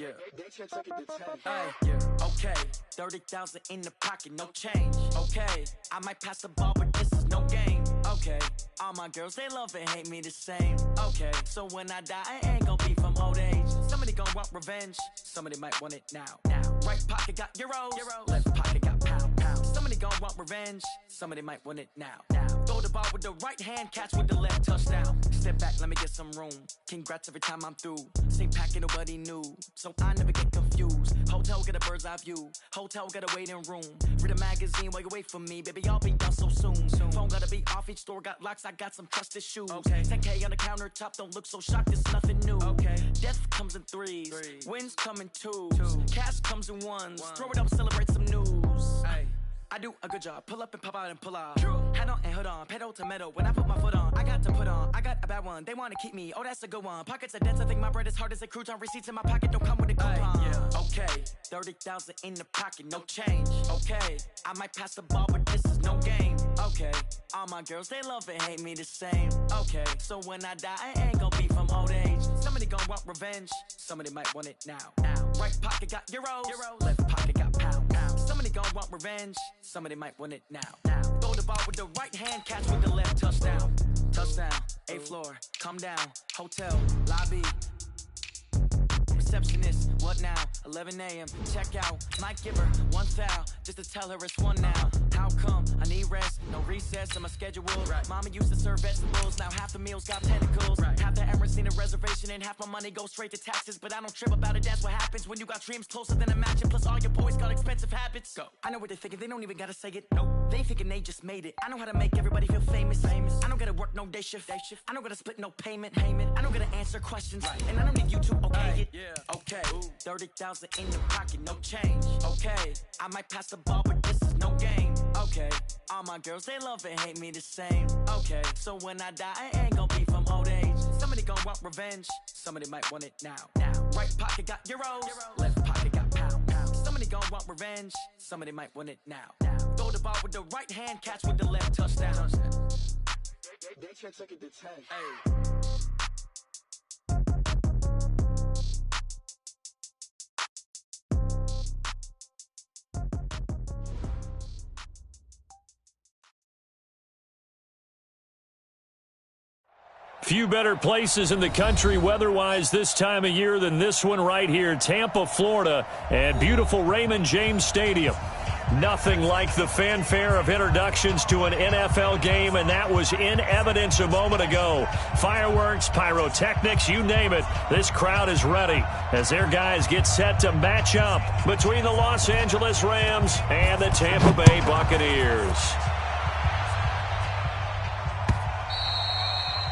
Yeah. Hey, yeah. Okay. 30,000 in the pocket, no change. Okay. I might pass the ball, but this is no game. Okay. All my girls, they love and hate me the same. Okay. So when I die, I ain't gon' be from old age. Somebody gon' want revenge. Somebody might want it now. Right pocket got euros. Left pocket got pound. Somebody gon' want revenge. Somebody might want it now. Throw the ball with the right hand, catch with the left, touchdown. Step back, let me get some room. Congrats every time I'm through. Same packet, nobody knew, so I never get confused. Hotel get a bird's eye view. Hotel got a waiting room. Read a magazine while you wait for me, baby. I'll be done so soon. Phone gotta be off. Each store got locks. I got some trusted shoes. 10K on the countertop. Don't look so shocked. It's nothing new. Death comes in threes. Wins come in twos. Cash comes in ones. Throw it up, celebrate some news. I do a good job. Pull up and pop out and pull out. Head on and hood on. Pedal to metal. When I put my foot on, I got to put on. I got a bad one. They want to keep me. Oh, that's a good one. Pockets are dense. I think my bread is hard as a crouton. Receipts in my pocket don't come with a coupon. Okay. 30,000 in the pocket. No change. Okay. I might pass the ball, but this is no game. Okay. All my girls, they love and hate me the same. Okay. So when I die, I ain't gonna be from old age. Somebody gonna want revenge. Somebody might want it now. Right pocket got euros. Left pocket got pound. Somebody gon' want revenge. Somebody might want it now. Throw the ball with the right hand, catch with the left, touchdown. Touchdown, 8th floor, come down. Hotel, lobby. Receptionist, what now? 11 a.m. check out. Might give her one foul just to tell her it's one now. How come? I need rest, no recess in my schedule. Mama used to serve vegetables, now half the meals got tentacles. Half the errands need a reservation and half my money goes straight to taxes. But I don't trip about it, that's what happens when you got dreams closer than a mansion. Plus all your boys got expensive habits. Go. I know what they're thinking, they don't even gotta say it. Nope. They thinking they just made it. I know how to make everybody feel famous. I don't gotta work no day shift. I don't gotta split no payment. I don't gotta answer questions. And I don't need you to okay it. Okay, 30,000 in the pocket, no change. Okay, I might pass the ball, but this is no game. Okay, all my girls, they love and hate me the same. Okay, so when I die, I ain't gonna be from old age. Somebody gon' want revenge. Somebody might want it now. Right pocket got euros. Left pocket got pound. Somebody gon' want revenge. Somebody might want it now. Throw the ball with the right hand, catch with the left, touchdown. They can't take it to 10. Few better places in the country weather-wise this time of year than this one right here, Tampa, Florida, at beautiful Raymond James Stadium. Nothing like the fanfare of introductions to an NFL game, and that was in evidence a moment ago. Fireworks, pyrotechnics, you name it, this crowd is ready as their guys get set to match up between the Los Angeles Rams and the Tampa Bay Buccaneers.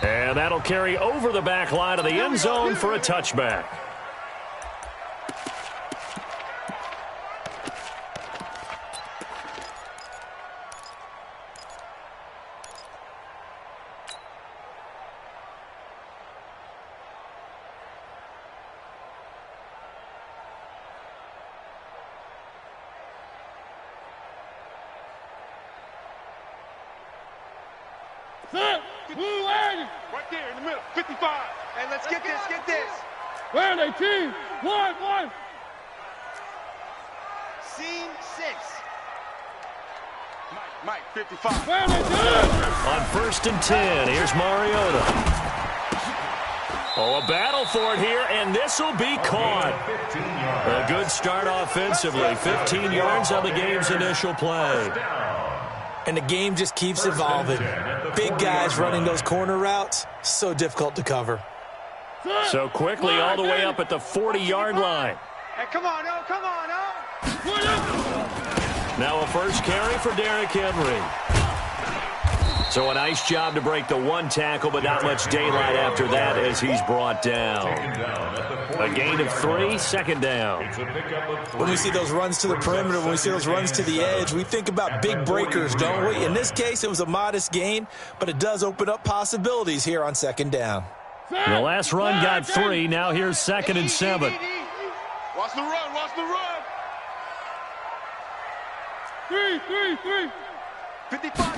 And that'll carry over the back line of the end zone for a touchback. Right there in the middle, 55. And let's get this. Where are they, team? One. Scene 6. Mike, 55. Where are they, team? On 1st and 10, here's Mariota. Oh, a battle for it here, and this will be caught. A good start offensively. 15 yards on the game's initial play. And the game just keeps evolving. Big guys running those corner routes, so difficult to cover. So quickly all the way up at the 40-yard line. Hey, come on. Now a first carry for Derrick Henry. So a nice job to break the one tackle, but not much daylight after that as he's brought down. A gain of 3, second down. When we see those runs to the perimeter, when we see those runs to the edge, we think about big breakers, don't we? In this case, it was a modest gain, but it does open up possibilities here on second down. The last run got 3. Now here's 2nd and 7. Watch the run. 3. 55.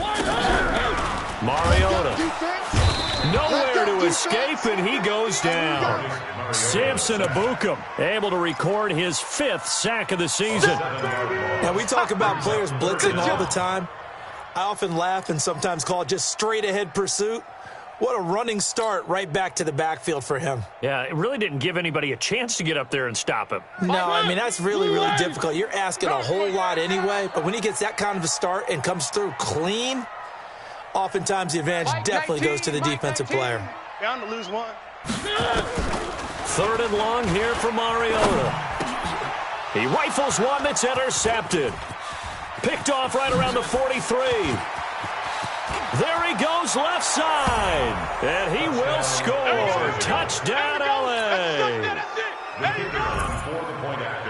Mariota. Nowhere to escape, and he goes down. Samson Ebukam able to record his 5th sack of the season. Now, we talk about players blitzing all the time. I often laugh and sometimes call it just straight-ahead pursuit. What a running start right back to the backfield for him. Yeah, it really didn't give anybody a chance to get up there and stop him. No, I mean, that's really, really difficult. You're asking a whole lot anyway, but when he gets that kind of a start and comes through clean, oftentimes the advantage definitely goes to the defensive player. Down to lose one. 3rd and long here for Mariota. He rifles one that's intercepted. Picked off right around the 43. There he goes left side. And he will score. Touchdown, LA.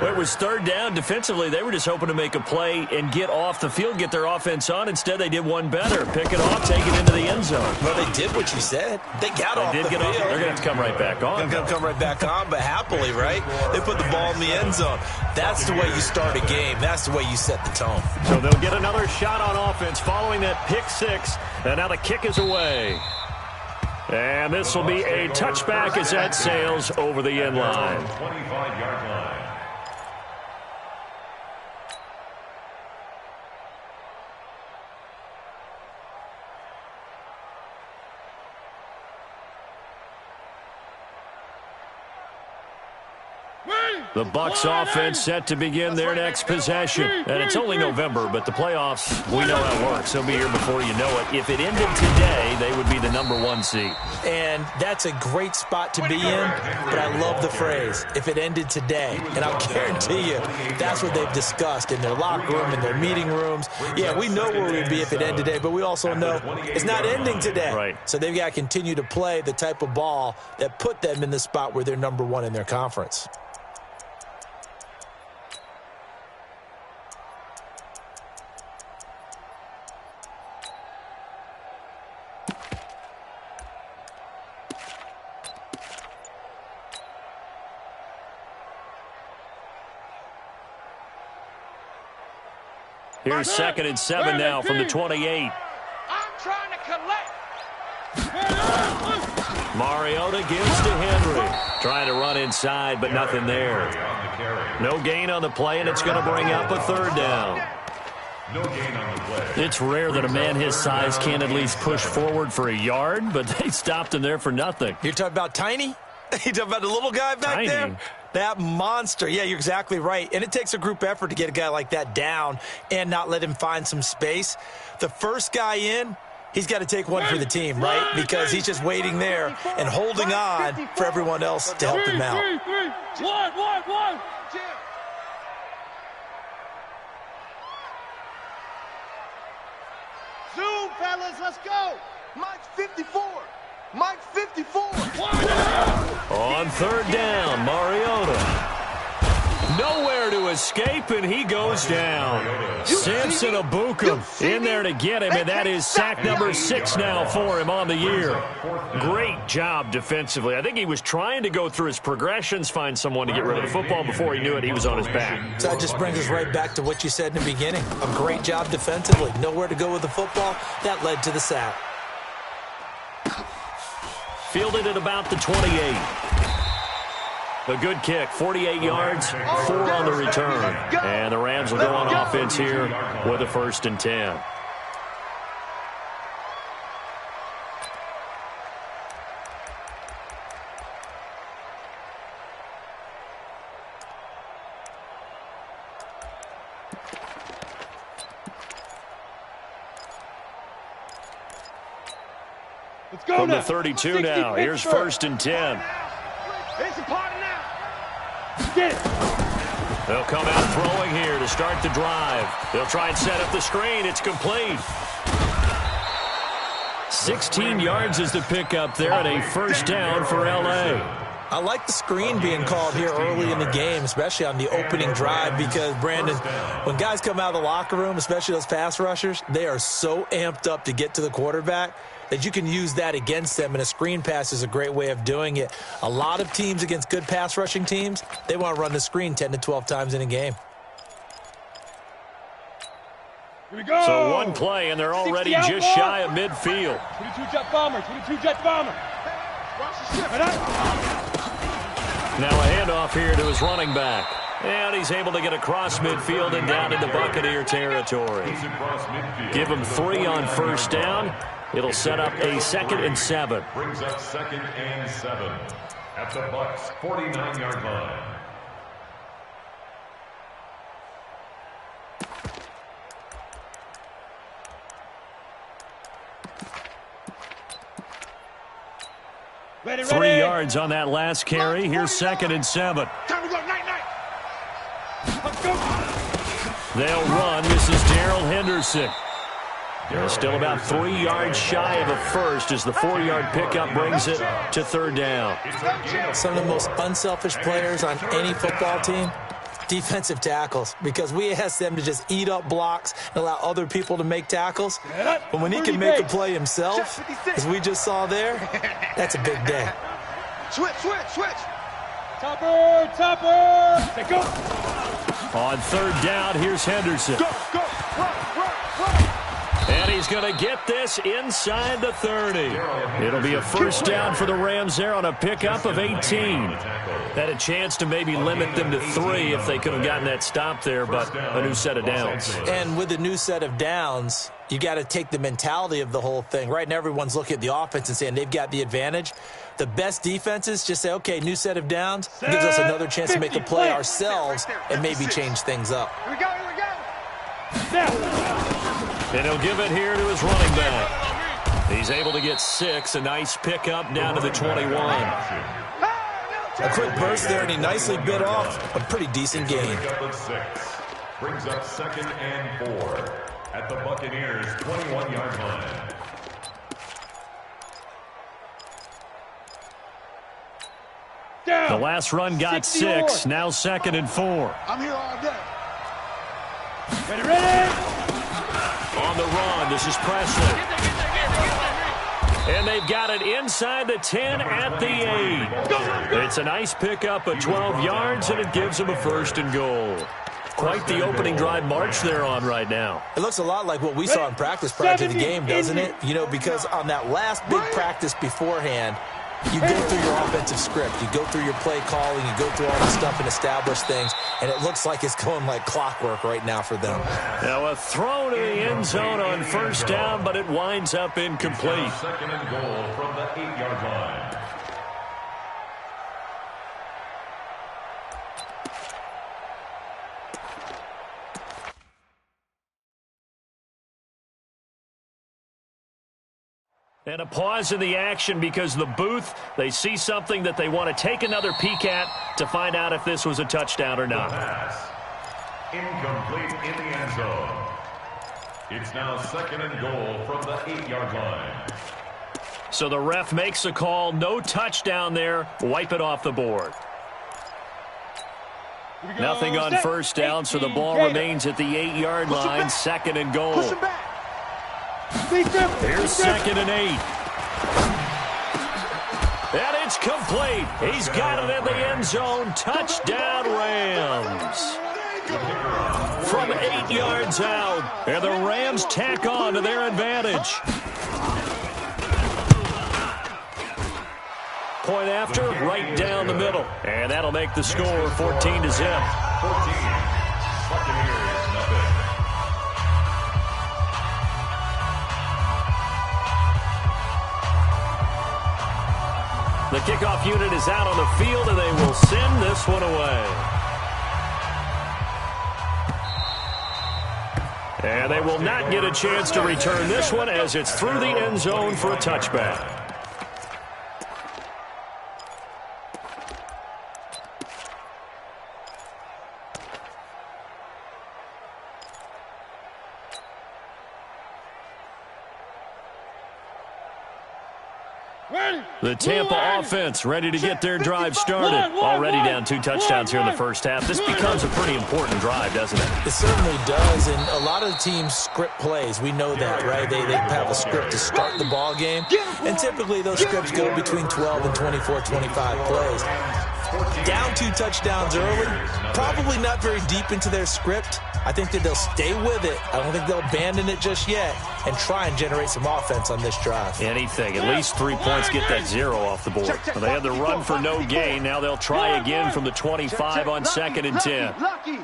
Well, it was 3rd down. Defensively, they were just hoping to make a play and get off the field, get their offense on. Instead, they did one better. Pick it off, take it into the end zone. Well, they did what you said. They got off the field. They're going to have to come right back on. They're going to come right back on, but happily, right? They put the ball in the end zone. That's the way you start a game. That's the way you set the tone. So they'll get another shot on offense following that pick 6. And now the kick is away. And this will be a touchback as that sails over the end line. 25-yard line. The Bucs offense set to begin their next possession. And it's only November, but the playoffs, we know how it works. They'll be here before you know it. If it ended today, they would be the number 1 seed. And that's a great spot to be in, but I love the phrase, if it ended today. And I'll guarantee you, that's what they've discussed in their locker room, in their meeting rooms. Yeah, we know where we'd be if it ended today, but we also know it's not ending today. Right. So they've got to continue to play the type of ball that put them in the spot where they're number 1 in their conference. Here's 2nd and 7 now from the 28. I'm trying to collect. Mariota gives to Henry. Trying to run inside, but nothing there. No gain on the play, and it's going to bring up a 3rd down. No gain on the play. It's rare that a man his size can't at least push forward for a yard, but they stopped him there for nothing. You're talking about Tiny? You talking about the little guy back there? That monster. Yeah, you're exactly right. And it takes a group effort to get a guy like that down and not let him find some space. The first guy in, he's got to take one for the team, right? Because he's just waiting there and holding on for everyone else to help him out. 1. Zoom, fellas, let's go. Mike's 54. Mike 54. On 3rd down, Mariota. Nowhere to escape, and he goes down. Samson Ebukam in there to get him, and that is sack number 6 now for him on the year. Great job defensively. I think he was trying to go through his progressions, find someone to get rid of the football. Before he knew it, he was on his back. So that just brings us right back to what you said in the beginning. A great job defensively. Nowhere to go with the football. That led to the sack. Fielded at about the 28. A good kick, 48 yards, 4 on the return. And the Rams will go on offense here with a 1st and 10. From the 32 now, here's 1st and 10. It's a party now. Get it. They'll come out throwing here to start the drive. They'll try and set up the screen. It's complete. 16 yards is the pickup there and a 1st down for L.A. I like the screen being called here early in the game, especially on the opening drive, because, Brandon, when guys come out of the locker room, especially those pass rushers, they are so amped up to get to the quarterback that you can use that against them, and a screen pass is a great way of doing it. A lot of teams against good pass rushing teams, they want to run the screen 10 to 12 times in a game. Here we go. So one play, and they're already just shy of midfield. 22 jet bomber, 22 jet bomber. Now a handoff here to his running back. And he's able to get across midfield and down into Buccaneer territory. Give him 3 on first down. It'll set up a 2nd and 7. Brings up 2nd and 7 at the Bucs 49-yard line. Ready. 3 yards on that last carry. Here's 2nd and 7. Time to go, night. Let's go. They'll run. This is Darrell Henderson. They're still about 3 yards shy of a first as the 4-yard pickup brings it to 3rd down. Some of the most unselfish players on any football team, defensive tackles, because we ask them to just eat up blocks and allow other people to make tackles. But when he can make a play himself, as we just saw there, that's a big day. Switch. Topper. Take go. On 3rd down, here's Henderson. Go. Run. And he's going to get this inside the 30. It'll be a first down for the Rams there on a pickup of 18. Had a chance to maybe limit them to 3 if they could have gotten that stop there, but a new set of downs. And with a new set of downs, you got to take the mentality of the whole thing. Right now, everyone's looking at the offense and saying they've got the advantage. The best defenses just say, okay, new set of downs, gives us another chance to make a play ourselves and maybe change things up. Here we go. And he'll give it here to his running back. He's able to get 6, a nice pickup down to the 21. A quick burst there, and he nicely bit off a pretty decent gain. Brings up 2nd and 4 at the Buccaneers 21-yard line. The last run got 6, now 2nd and 4. I'm here all day. Ready. On the run, this is Presley. And they've got it inside the 10 at the 8. It's a nice pickup of 12 yards, and it gives them a 1st and goal. Quite the opening drive march they're on right now. It looks a lot like what we saw in practice prior to the game, doesn't it? You know, because on that last big practice beforehand, you go through your offensive script. You go through your play calling. You go through all the stuff and establish things. And it looks like it's going like clockwork right now for them. Now a throw to the end zone on first down, but it winds up incomplete. 2nd and goal from the 8-yard line. And a pause in the action because the booth, they see something that they want to take another peek at to find out if this was a touchdown or not. Pass. Incomplete in the end zone. It's now 2nd and goal from the 8-yard line. So the ref makes a call, no touchdown there, wipe it off the board. Nothing on first down, so the ball remains at the 8-yard line, 2nd and goal. Push him back. Here's 2nd and 8. And it's complete. He's got it in the end zone. Touchdown, Rams. From 8 yards out. And the Rams tack on to their advantage. Point after, right down the middle. And that'll make the score 14-0. 14. Buccaneers, nothing. The kickoff unit is out on the field, and they will send this one away. And they will not get a chance to return this one as it's through the end zone for a touchback. The Tampa offense ready to get their drive started. Already down 2 touchdowns here in the first half. This becomes a pretty important drive, doesn't it? It certainly does, and a lot of the teams script plays. We know that, right? They have a script to start the ball game, and typically those scripts go between 12 and 24, 25 plays. Down 2 touchdowns early, probably not very deep into their script. I think that they'll stay with it. I don't think they'll abandon it just yet and try and generate some offense on this drive. Anything. At least 3 points, get that 0 off the board. Well, they had the run for no gain. Now they'll try again from the 25 on 2nd and 10. Lucky.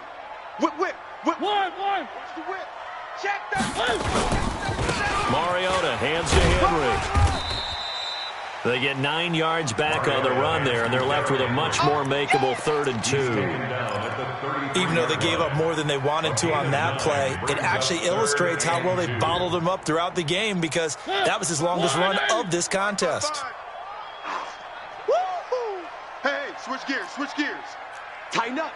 Whip. One. Watch the whip. Check that. Mariota hands to Henry. They get 9 yards back on the run there, and they're left with a much more makeable 3rd and 2. Even though they gave up more than they wanted to on that play, it actually illustrates how well they bottled them up throughout the game, because that was his longest run of this contest. Hey, switch gears. Tighten up.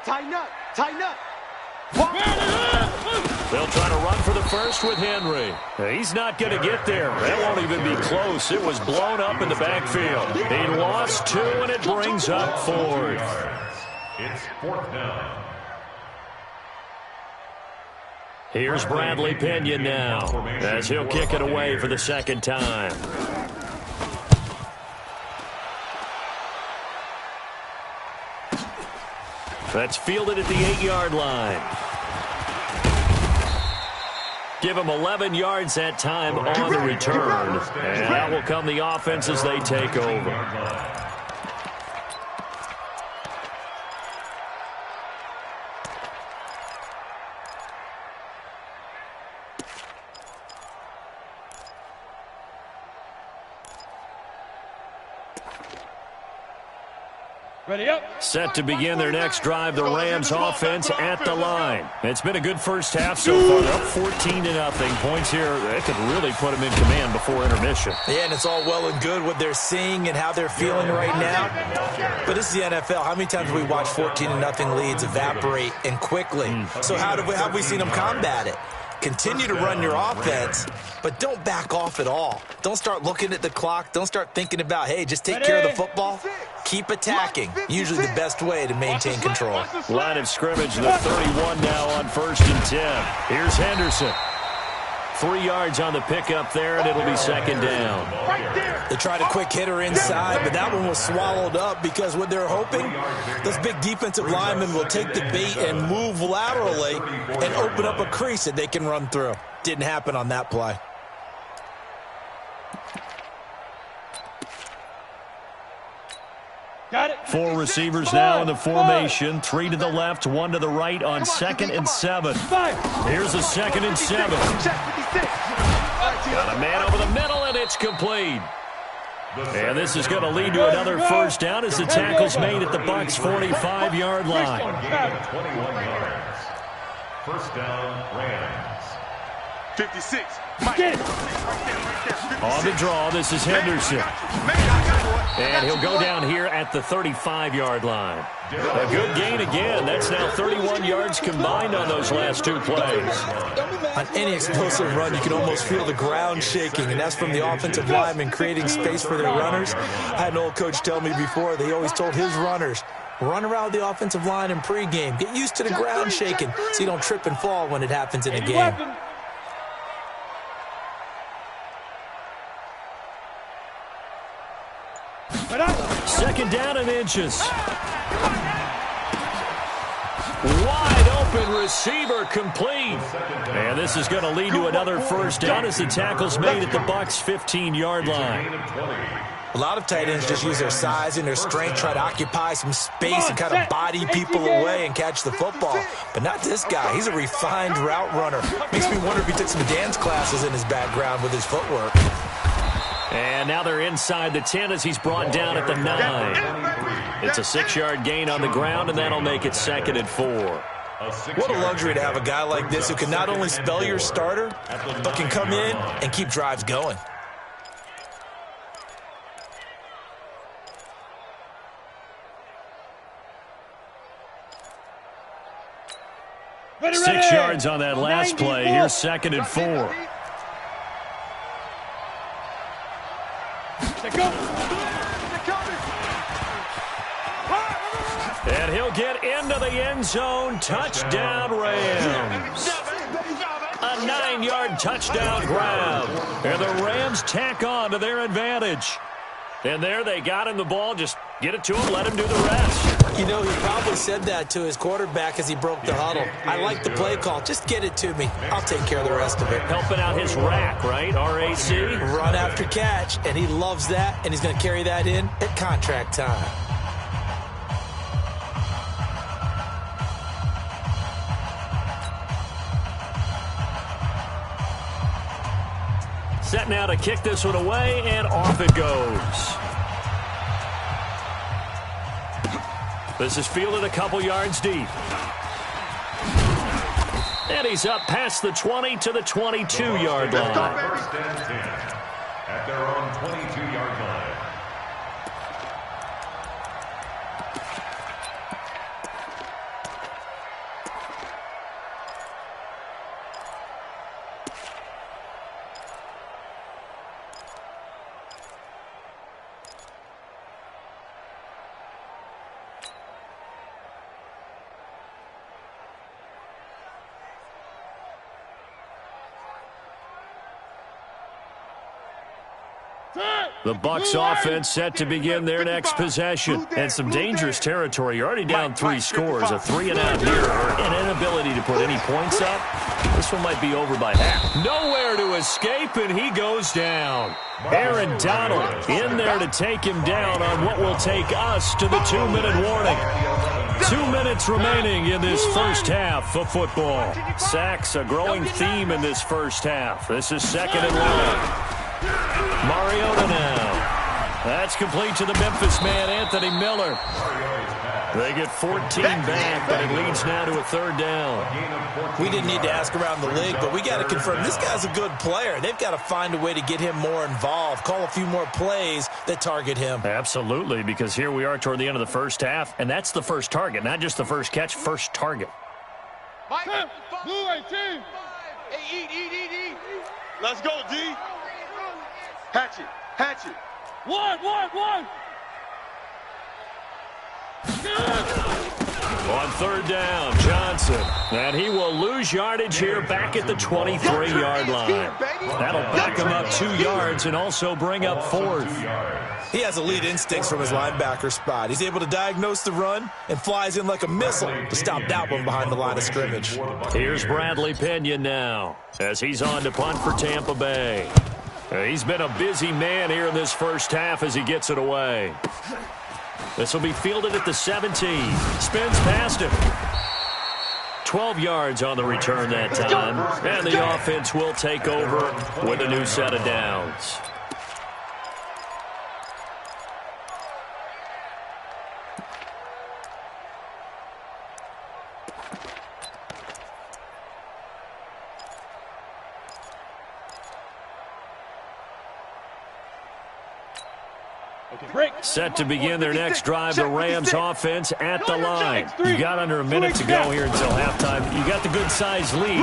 They'll try to run for the first with Henry. He's not going to get there. That won't even be close. It was blown up in the backfield. He lost 2, and it brings up 4th. It's 4th down. Here's Bradley Pinion now, as he'll kick it away for the 2nd time. That's fielded at the 8-yard line. Give him 11 yards that time on the return. And that will come the offense as they take over. Ready up. Set to begin their next drive, the Rams offense at the line. It's been a good first half so far. They're up 14-0. Points here, they could really put them in command before intermission. Yeah, and it's all well and good what they're seeing and how they're feeling right now. But this is the NFL. How many times have we watched 14-0 leads evaporate and quickly? So how have we seen them combat it? Continue to run your offense, but don't back off at all. Don't start looking at the clock. Don't start thinking about, hey, just take care of the football. Keep attacking. Usually the best way to maintain control. Line of scrimmage, the 31 now on 1st and 10. Here's Henderson. 3 yards on the pickup there, and it'll be 2nd down. They tried a quick hitter inside, but that one was swallowed up because what they're hoping, those big defensive linemen will take the bait and move laterally and open up a crease that they can run through. Didn't happen on that play. Got it. 4 receivers now in the formation. 3 to the left, 1 to the right on 2nd and 7. Here's a 2nd and 7. Got a man over the middle, and it's complete. And this is going to lead to another first down as the tackle's made at the Bucs' 45-yard line. 21 yards. First down, Rams. 56. On the draw, this is Henderson. And he'll go down here at the 35-yard line. A good gain again. That's now 31 yards combined on those last 2 plays. On any explosive run, you can almost feel the ground shaking, and that's from the offensive linemen creating space for their runners. I had an old coach tell me before, they always told his runners, run around the offensive line in pregame. Get used to the ground shaking so you don't trip and fall when it happens in a game. Second down and inches. Wide open receiver complete. And this is going to lead to another first down as the tackle's made at the Bucs' 15-yard line. A lot of tight ends just use their size and their strength, try to occupy some space and kind of body people away and catch the football. But not this guy. He's a refined route runner. Makes me wonder if he took some dance classes in his background with his footwork. And now they're inside the 10 as he's brought down at the 9. It's a 6-yard gain on the ground, and that'll make it 2nd and 4. What a luxury to have a guy like this who can not only spell your starter, but can come in and keep drives going. Ready. 6 yards on that last play. Here's 2nd and 4. And he'll get into the end zone. Touchdown, Rams. A 9-yard touchdown grab. And the Rams tack on to their advantage. And there they got him the ball. Just get it to him, let him do the rest. You know, he probably said that to his quarterback as he broke the huddle. I like the play call. Just get it to me. I'll take care of the rest of it. Helping out his rack, right? R-A-C? Run after catch, and he loves that, and he's going to carry that in at contract time. Set now to kick this one away, and off it goes. This is fielded a couple yards deep. And he's up past the 20 to the 22-yard line. First and 10 at their own 22-yard line. The Bucs offense set to begin their next possession. And some dangerous territory. You're already down 3 scores. A 3-and-out here, or an inability to put any points up. This one might be over by half. Nowhere to escape, and he goes down. Aaron Donald in there to take him down on what will take us to the 2-minute warning. 2 minutes remaining in this first half of football. Sacks, a growing theme in this first half. This is 2nd and long. Mariota now. That's complete to the Memphis man, Anthony Miller. They get 14 back, but it leads now to a 3rd down. We didn't need to ask around the league, but we got to confirm this guy's a good player. They've got to find a way to get him more involved, call a few more plays that target him. Absolutely, because here we are toward the end of the first half, and that's the first target, not just the first catch, first target. Blue 18. Hey, eat. Let's go, D. Hatchet. One. On 3rd down, Johnson. And he will lose yardage here back at the 23-yard line. That'll back him up 2 yards and also bring up 4th. He has elite instincts from his linebacker spot. He's able to diagnose the run and flies in like a missile to stop that one behind the line of scrimmage. Here's Bradley Pinion now as he's on to punt for Tampa Bay. He's been a busy man here in this first half as he gets it away. This will be fielded at the 17. Spins past him. 12 yards on the return that time. And the offense will take over with a new set of downs. Set to begin their next drive, the Rams offense at the line. You got under a minute to go here until halftime. You got the good-sized lead.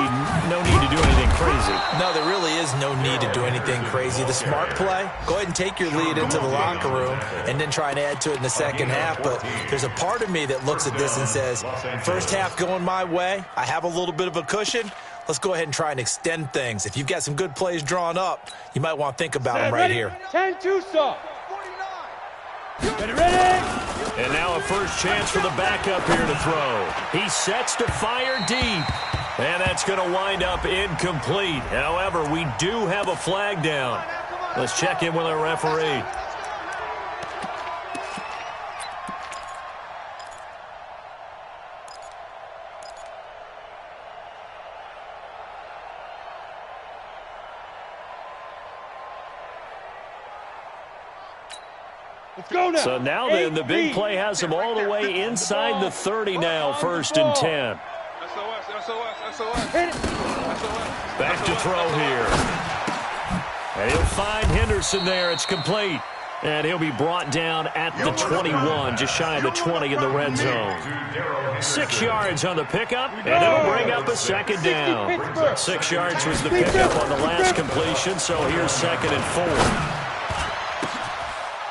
No need to do anything crazy. No, there really is no need to do anything crazy. The smart play, go ahead and take your lead into the locker room and then try and add to it in the second half. But there's a part of me that looks at this and says, first half going my way, I have a little bit of a cushion. Let's go ahead and try and extend things. If you've got some good plays drawn up, you might want to think about them right here. 10-2 stop. Ready? And now a first chance for the backup here to throw. He sets to fire deep. And that's going to wind up incomplete. However, we do have a flag down. Let's check in with our referee. So now then, the big play has him all the way inside the 30 now, 1st and 10. Back to throw here. And he'll find Henderson there. It's complete. And he'll be brought down at the 21, just shy of the 20 in the red zone. 6 yards on the pickup, and it'll bring up a 2nd down. 6 yards was the pickup on the last completion, so here's 2nd and 4.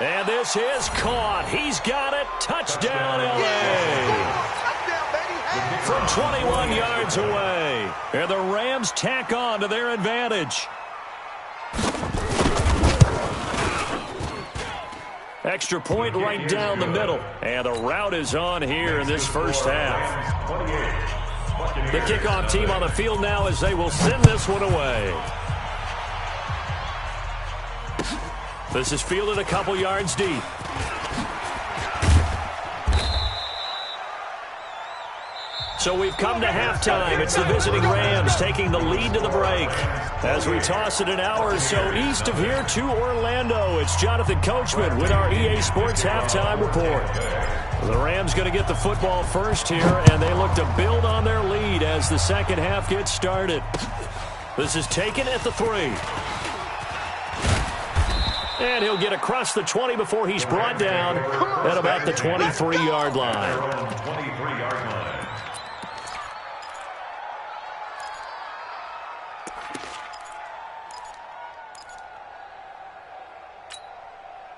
And this is caught. He's got it. Touchdown, L.A. From 21 yards away. And the Rams tack on to their advantage. Extra point right down the middle. And the rout is on here in this first half. The kickoff team on the field now as they will send this one away. This is fielded a couple yards deep. So we've come to halftime. It's the visiting Rams taking the lead to the break. As we toss it an hour or so east of here to Orlando, it's Jonathan Coachman with our EA Sports Halftime Report. The Rams going to get the football first here, and they look to build on their lead as the second half gets started. This is taken at the 3. And he'll get across the 20 before he's brought down at about the 23-yard line. 23-yard line.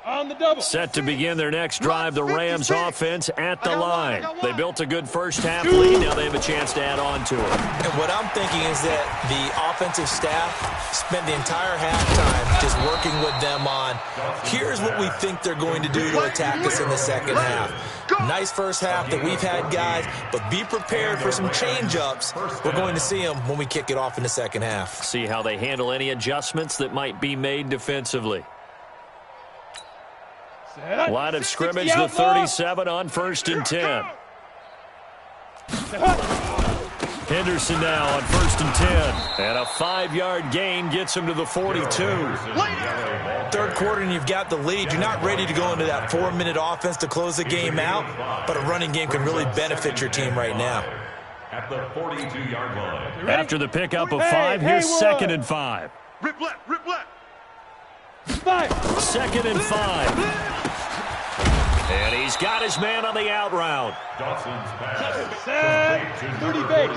On the double. Set to begin their next drive, the Rams offense at the line. They built a good first half lead. Now they have a chance to add on to it. And what I'm thinking is that the offensive staff spent the entire halftime just working with them on, here's what we think they're going to do to attack us in the second half. Nice first half that we've had, guys, but be prepared for some change-ups. We're going to see them when we kick it off in the second half. See how they handle any adjustments that might be made defensively. Line of scrimmage, the 37 on 1st and 10. Henderson now on 1st and 10. And a 5-yard gain gets him to the 42. Third quarter and you've got the lead. You're not ready to go into that 4-minute offense to close the game out, but a running game can really benefit your team right now. At the 42-yard line. After the pickup of 5, here's 2nd and 5. Rip left, rip left. 2nd and 5. And he's got his man on the out route. Dawson's pass. 30 base.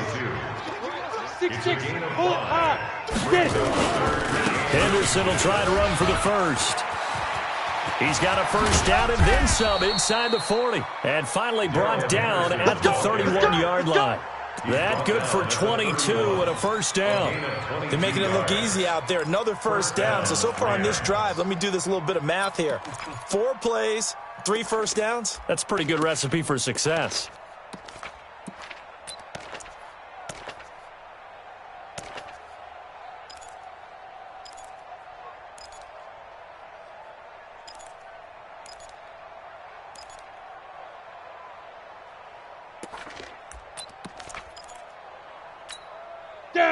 6-6. Pull it high. Get it. Henderson will try to run for the first. He's got a first down and then some inside the 40. And finally brought down at the 31-yard line. That good for 22 and a first down. They're making it look easy out there. Another first down. So far on this drive, let me do this little bit of math here. 4 plays, 3 first downs. That's a pretty good recipe for success.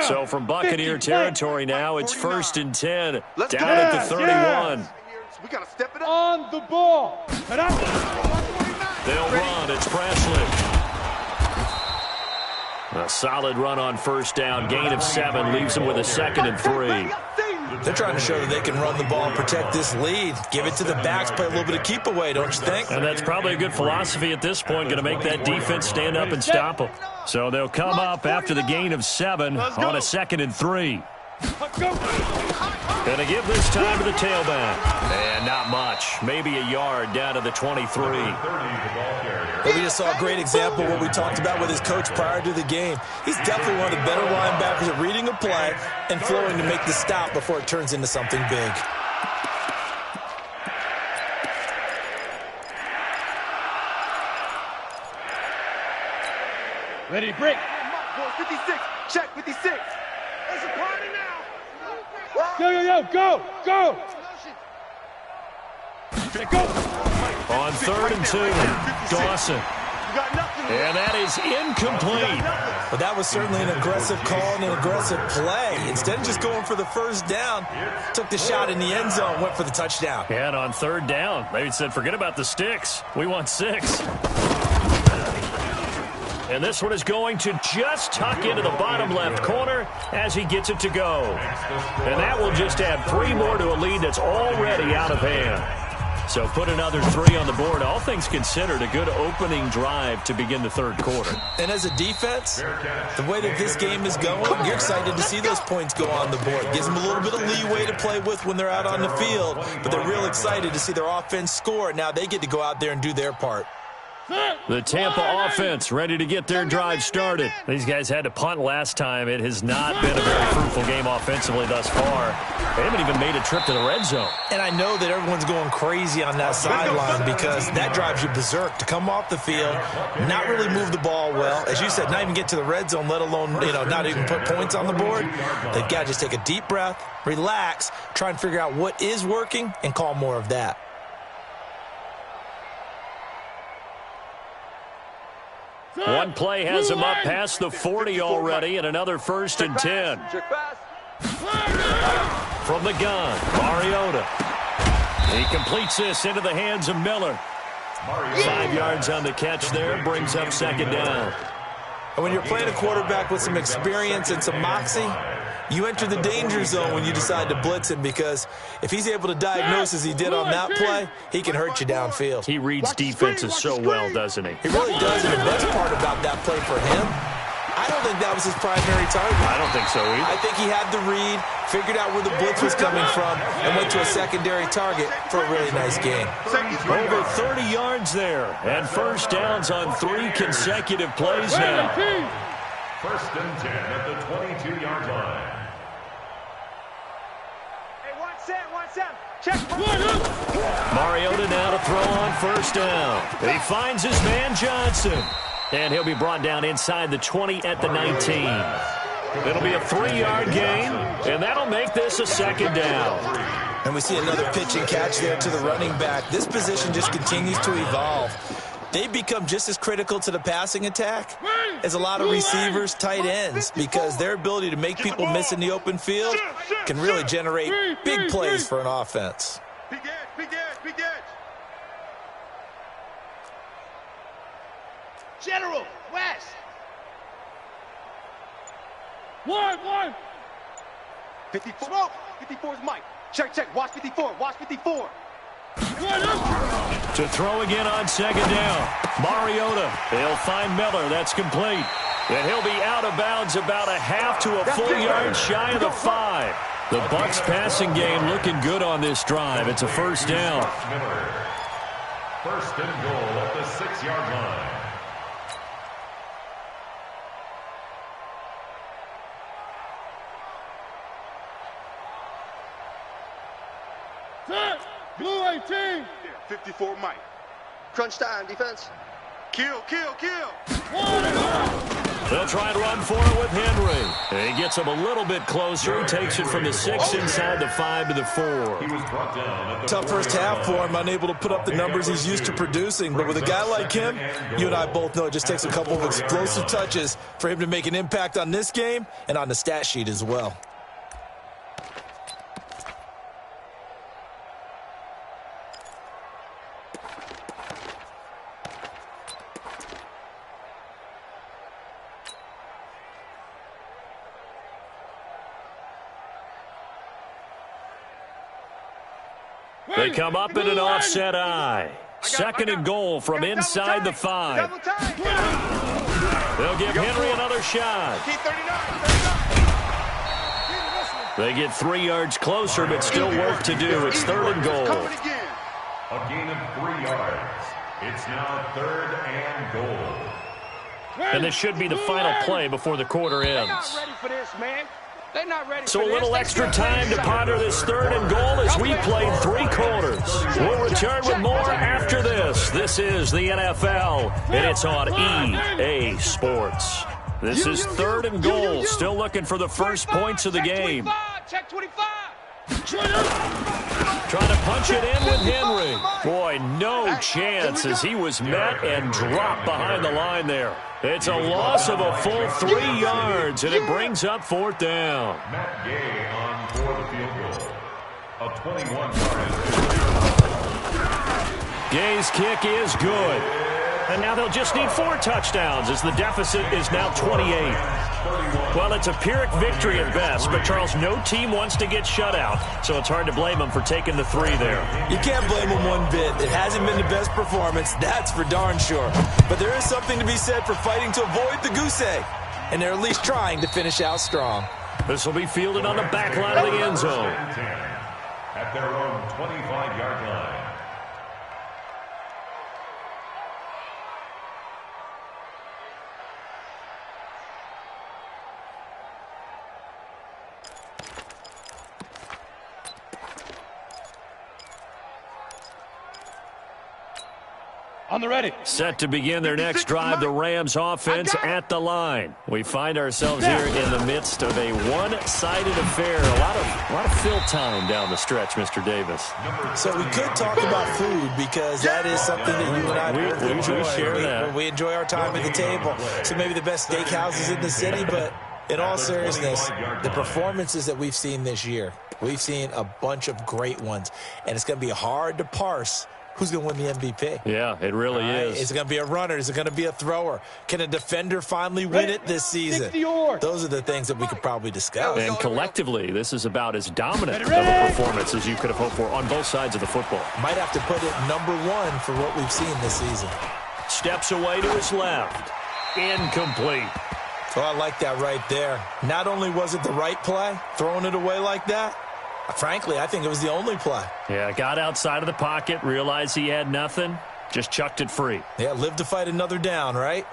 So from Buccaneer territory now, it's 1st and 10. Down at the 31. We got to step it up. On the ball. They'll run. It's Presley. A solid run on first down. Gain of 7 leaves them with a 2nd and 3. They're trying to show that they can run the ball and protect this lead. Give it to the backs, play a little bit of keep away, don't you think? And that's probably a good philosophy at this point, going to make that defense stand up and stop them. So they'll come up after the gain of 7 on a 2nd and 3. Going to give this time to the tailback. And not much. Maybe a yard down to the 23. Well, we just saw a great example of what we talked about with his coach prior to the game. He's definitely one of the better linebackers at reading a play and flowing to make the stop before it turns into something big. Ready to break. 56. Check 56. It's a party now. Go. Go. On 3rd and 2, Dawson. And that is incomplete. But that was certainly an aggressive call and an aggressive play. Instead of just going for the first down, took the shot in the end zone, went for the touchdown. And on 3rd down, they said, forget about the sticks. We want 6. And this one is going to just tuck into the bottom left corner as he gets it to go. And that will just add 3 more to a lead that's already out of hand. So put another 3 on the board. All things considered, a good opening drive to begin the 3rd quarter. And as a defense, the way that this game is going, you're excited to see those points go on the board. Gives them a little bit of leeway to play with when they're out on the field, but they're real excited to see their offense score. Now they get to go out there and do their part. The Tampa offense ready to get their drive started. These guys had to punt last time. It has not been a very fruitful game offensively thus far. They haven't even made a trip to the red zone. And I know that everyone's going crazy on that sideline because that drives you berserk to come off the field, not really move the ball well. As you said, not even get to the red zone, let alone, not even put points on the board. They've got to just take a deep breath, relax, try and figure out what is working, and call more of that. One play has him up past the 40 already, and another 1st and 10. From the gun, Mariota. He completes this into the hands of Miller. 5 yards on the catch there, brings up 2nd down. And when you're playing a quarterback with some experience and some moxie, you enter the danger zone when you decide to blitz him, because if he's able to diagnose as he did on that play, he can hurt you downfield. He reads defenses so well, doesn't he? He really does, and the best part about that play for him, I don't think that was his primary target. I don't think so either. I think he had the read, figured out where the blitz was coming from, and went to a secondary target for a really nice game. Over 30 yards there, and 1st downs on 3 consecutive plays now. 1st and 10 at the 22-yard line. Hey, 1-7. Check. Mariota now to throw on 1st down. He finds his man Johnson. And he'll be brought down inside the 20 at the 19. It'll be a 3-yard gain, and that'll make this a 2nd down. And we see another pitch and catch there to the running back. This position just continues to evolve. They become just as critical to the passing attack as a lot of receivers, tight ends, because their ability to make people miss in the open field can really generate big plays for an offense. Big edge. General, West. 54. Smoke. 54 is Mike. Check. Watch 54. To throw again on 2nd down. Mariota. He'll find Miller. That's complete. And he'll be out of bounds about a half to a full yard shy of the 5. The Bucs passing game looking good on this drive. It's a 1st down. 1st and goal at the 6-yard line. Blue 18. 54 Mike. Crunch time, defense. Kill. They'll try and run for it with Henry. He gets him a little bit closer. He takes it from the 6 inside the 5 to the 4. He was brought down at the Tough first half for him, unable to put up the numbers he's used to producing. But with a guy like him, you and I both know it just takes a couple of explosive touches for him to make an impact on this game and on the stat sheet as well. They come up in an offset eye. 2nd and goal from inside the 5. They'll give Henry another shot. They get 3 yards closer, but still work to do. It's 3rd and goal. A gain of 3 yards. It's now 3rd and goal. And this should be the final play before the quarter ends. So a little extra time to ponder this 3rd and goal as we played 3 quarters. We'll return with more after this. This is the NFL, and it's on EA Sports. This is 3rd and goal, still looking for the first points of the game. Check 25. Trying to punch it in with Henry. Boy, no chance as he was met and dropped behind the line there. It's a loss of a full 3 yards, and it brings up 4th down. Matt Gay on for the field goal. A 21-yard. Gay's kick is good. And now they'll just need 4 touchdowns as the deficit is now 28. Well, it's a Pyrrhic victory at best, but Charles, no team wants to get shut out, so it's hard to blame them for taking the 3 there. You can't blame them one bit. It hasn't been the best performance, that's for darn sure. But there is something to be said for fighting to avoid the goose egg, and they're at least trying to finish out strong. This will be fielded on the back line of the end zone. At their own 25-yard line. On the ready. Set to begin their next drive, the Rams offense at the line. We find ourselves here in the midst of a one-sided affair. A lot of fill time down the stretch, Mr. Davis. So we could talk about food because that is something that you and I both enjoy. We enjoy our time at the table. So maybe the best steakhouses in the city, but in all seriousness, the performances that we've seen this year, we've seen a bunch of great ones, and it's going to be hard to parse who's going to win the MVP. Yeah, it really is. Is it going to be a runner? Is it going to be a thrower? Can a defender finally win it this season? Those are the things that we could probably discuss. And collectively, this is about as dominant of a performance as you could have hoped for on both sides of the football. Might have to put it #1 for what we've seen this season. Steps away to his left. Incomplete. Oh, I like that right there. Not only was it the right play, throwing it away like that, frankly, I think it was the only play. Yeah, got outside of the pocket, realized he had nothing, just chucked it free. Yeah, live to fight another down, right?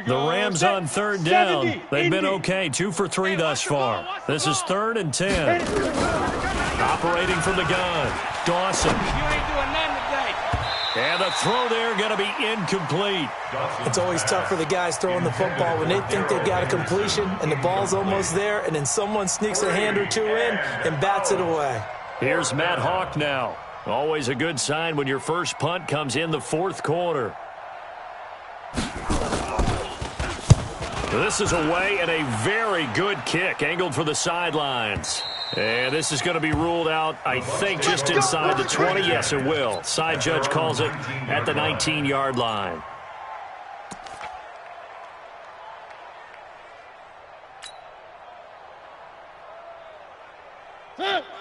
The Rams on third down. They've been okay, 2 for 3 thus far. This is 3rd and 10. Operating from the gun, Dawson. And the throw there going to be incomplete. It's always tough for the guys throwing the football when they think they've got a completion and the ball's almost there, and then someone sneaks a hand or two in and bats it away. Here's Matt Hawk now. Always a good sign when your first punt comes in the 4th quarter. This is away and a very good kick angled for the sidelines. And this is going to be ruled out, I think, just inside the 20. Yes, it will. Side judge calls it at the 19-yard line.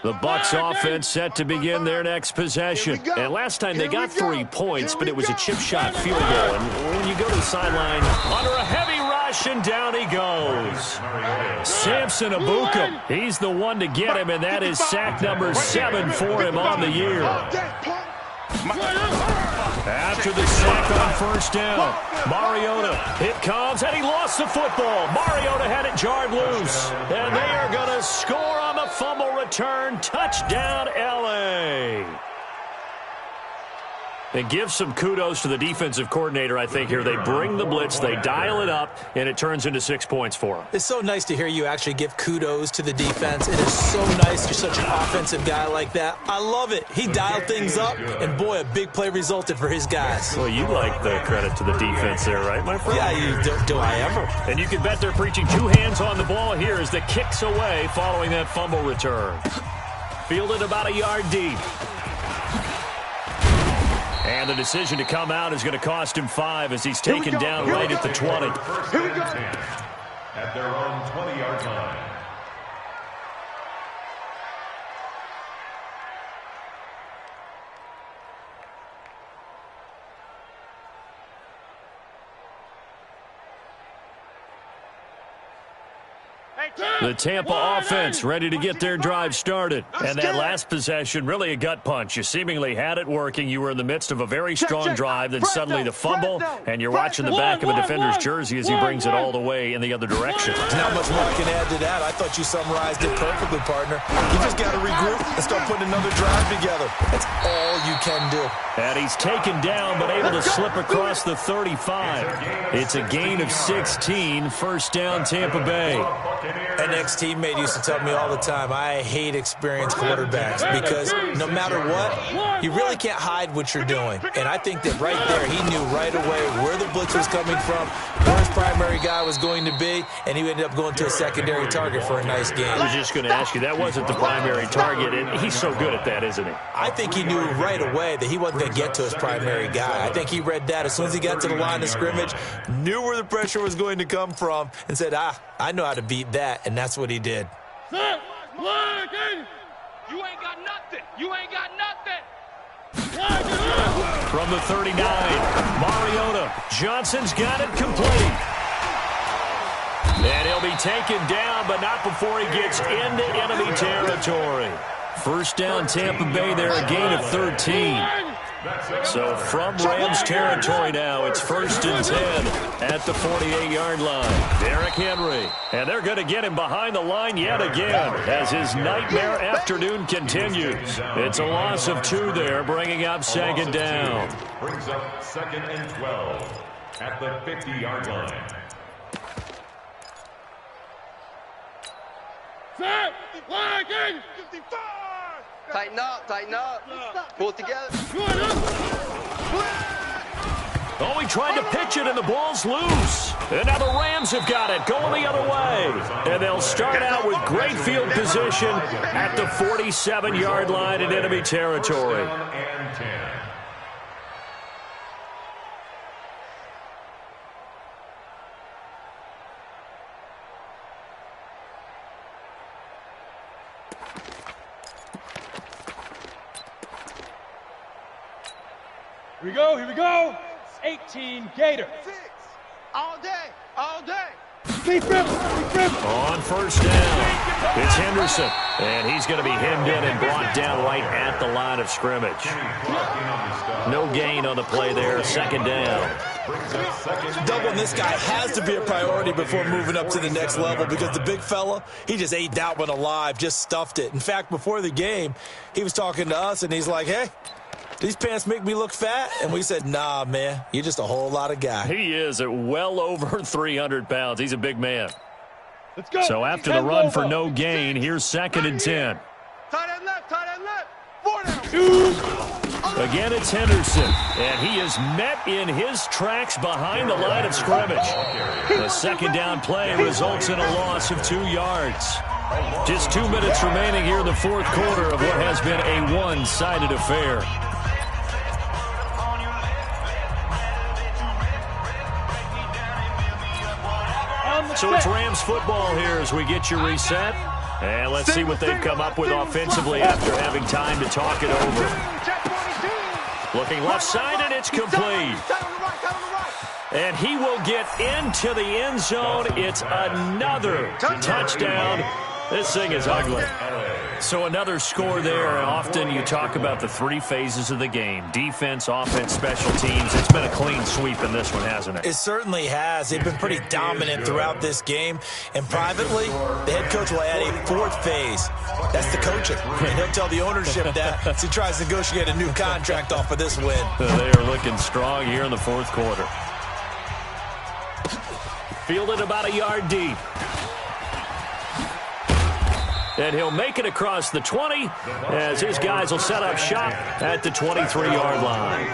The Bucs offense set to begin their next possession. And last time they got 3 points, but it was a chip shot field goal. And when you go to the sideline, under a heavy rush, and down he goes. Samson Abuka, he's the one to get him, and that is sack number 7 for him on the year. After the sack on first down, Mariota, it comes, and he lost the football. Mariota had it jarred loose, and they are going to score on the fumble return. Touchdown, L.A. And give some kudos to the defensive coordinator, I think, here. They bring the blitz, they dial it up, and it turns into 6 points for them. It's so nice to hear you actually give kudos to the defense. It is so nice you're such an offensive guy like that. I love it. He dialed things up, and boy, a big play resulted for his guys. Well, you like the credit to the defense there, right, my friend? Yeah, do I ever. And you can bet they're preaching 2 hands on the ball here as the kick's away following that fumble return. Fielded about a yard deep. And the decision to come out is going to cost him 5 as he's taken down right at the 20. Here we go. At their own 20-yard line. The Tampa offense ready to get their drive started. And that last possession, really a gut punch. You seemingly had it working. You were in the midst of a very strong drive, then suddenly the fumble, and you're watching the back of a defender's jersey as he brings it all the way in the other direction. Not much more I can add to that. I thought you summarized it perfectly, partner. You just got to regroup and start putting another drive together. That's all you can do. And he's taken down, but able to slip across the 35. It's a gain of 16, first down Tampa Bay. An ex-teammate used to tell me all the time, I hate experienced quarterbacks because no matter what, you really can't hide what you're doing. And I think that right there, he knew right away where the blitz was coming from, where his primary guy was going to be, and he ended up going to a secondary target for a nice game. I was just going to ask you, that wasn't the primary target, and he's so good at that, isn't he? I think he knew right away that he wasn't going to get to his primary guy. I think he read that as soon as he got to the line of scrimmage, knew where the pressure was going to come from, and said, I know how to beat that, and that's what he did. You ain't got nothing. You ain't got nothing. From the 39, Mariota. Johnson's got it complete. And he'll be taken down, but not before he gets into enemy territory. First down Tampa Bay there, a gain of 13. So from Rams territory now, it's 1st and 10 at the 48-yard line. Derrick Henry. And they're going to get him behind the line yet again as his nightmare afternoon continues. It's a loss of 2 there, bringing up 2nd down. Brings up 2nd and 12 at the 50-yard line. Set, line, 55. Tighten up. Pull it together. Oh, he tried to pitch it, and the ball's loose. And now the Rams have got it, going the other way. And they'll start out with great field position at the 47-yard line in enemy territory. And 10. Here we go. 18 Gator. 6. All day. On 1st down, it's Henderson. And he's going to be hemmed in and brought down right at the line of scrimmage. No gain on the play there. 2nd down. Doubling this guy has to be a priority before moving up to the next level because the big fella, he just ate that one alive, just stuffed it. In fact, before the game, he was talking to us, and he's like, hey, these pants make me look fat? And we said, nah, man, you're just a whole lot of guy. He is at well over 300 pounds. He's a big man. Let's go. So after the run for no gain, here's 2nd and 10. Tight end left. 4 down. Again, it's Henderson, and he is met in his tracks behind the line of scrimmage. The 2nd down play results in a loss of 2 yards. Just 2 minutes remaining here in the 4th quarter of what has been a one-sided affair. So it's Rams football here as we get you reset. And let's see what they've come up with offensively after having time to talk it over. Looking left side, and it's complete. And he will get into the end zone. It's another touchdown. This thing is ugly. So another score there. Often you talk about the 3 phases of the game. Defense, offense, special teams. It's been a clean sweep in this one, hasn't it? It certainly has. They've been pretty dominant throughout this game. And privately, the head coach will add a 4th phase. That's the coaching. And he'll tell the ownership that as he tries to negotiate a new contract off of this win. They are looking strong here in the 4th quarter. Fielded about a yard deep. And he'll make it across the 20 as his guys will set up shop at the 23-yard line.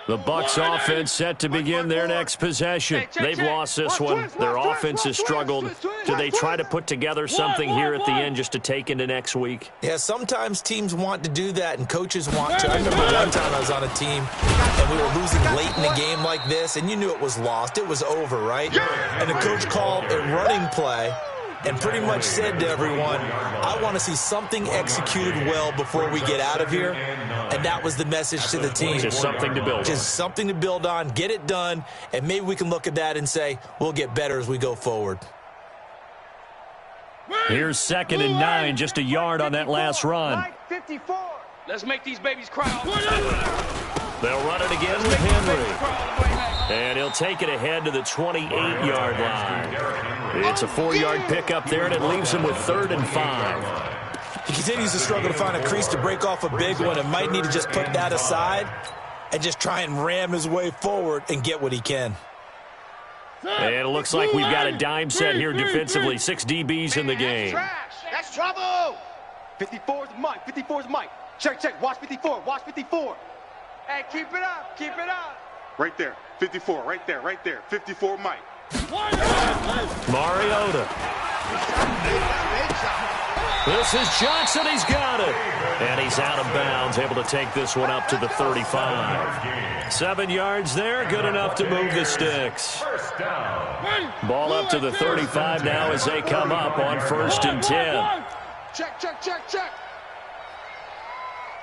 The Bucs offense set to begin their next possession. They've lost this one. Their offense has struggled. Do they try to put together something here at the end just to take into next week? Yeah, sometimes teams want to do that and coaches want to. I remember one time I was on a team and we were losing late in a game like this, and you knew it was lost. It was over, right? And the coach called a running play and pretty much said to everyone, I want to see something executed well before we get out of here. And that was the message to the team. Just something to build on. Just something to build on, get it done, and maybe we can look at that and say, we'll get better as we go forward. Here's 2nd and 9, just a yard on that last run. 54. Let's make these babies cry. They'll run it again with Henry. And he'll take it ahead to the 28-yard line. It's a 4-yard pickup there, and it leaves him with 3rd and 5. He continues to struggle to find a crease to break off a big one and might need to just put that aside and just try and ram his way forward and get what he can. And it looks like we've got a dime set here defensively. 6 DBs in the game. That's trouble. 54's Mike. 54's Mike. Check. Watch 54. Watch 54. Hey, keep it up. Keep it up. Right there. 54. Right there. 54 Mike. Mariota. This is Johnson. He's got it. And he's out of bounds, able to take this one up to the 35. 7 yards there, good enough to move the sticks. Ball up to the 35 now as they come up on 1st and 10. Check.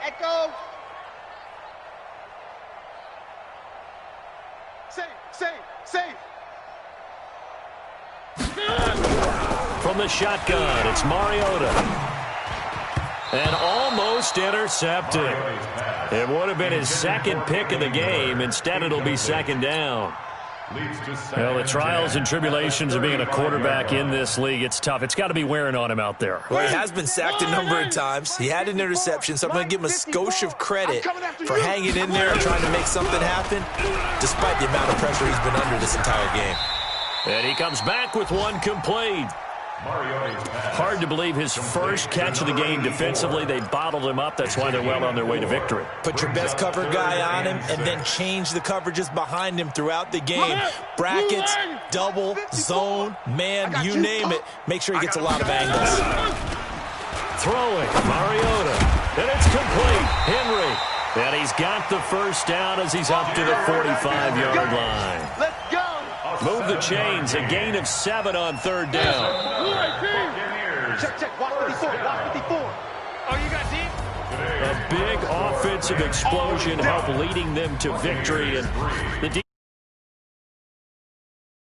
Echo. Safe. From the shotgun, it's Mariota. And almost intercepted. It would have been his second pick of the game. Instead, it'll be second down. Well, the trials and tribulations of being a quarterback in this league, it's tough. It's got to be wearing on him out there. Well, he has been sacked a number of times. He had an interception, so I'm going to give him a skosh of credit for hanging in there and trying to make something happen, despite the amount of pressure he's been under this entire game. And he comes back with one complete. Hard to believe his first catch of the game defensively. They bottled him up. That's why they're well on their way to victory. Put your best cover guy on him and then change the coverages behind him throughout the game. Brackets, double, zone, man, you name it. Make sure he gets a lot of angles. Throwing, Mariota. And it's complete. Henry. And he's got the first down as he's up to the 45-yard line. Let's go. Move the chains, a gain of 7 on third down. Check. Watch 54. Oh, you got deep? A big offensive explosion helped leading them to victory. And the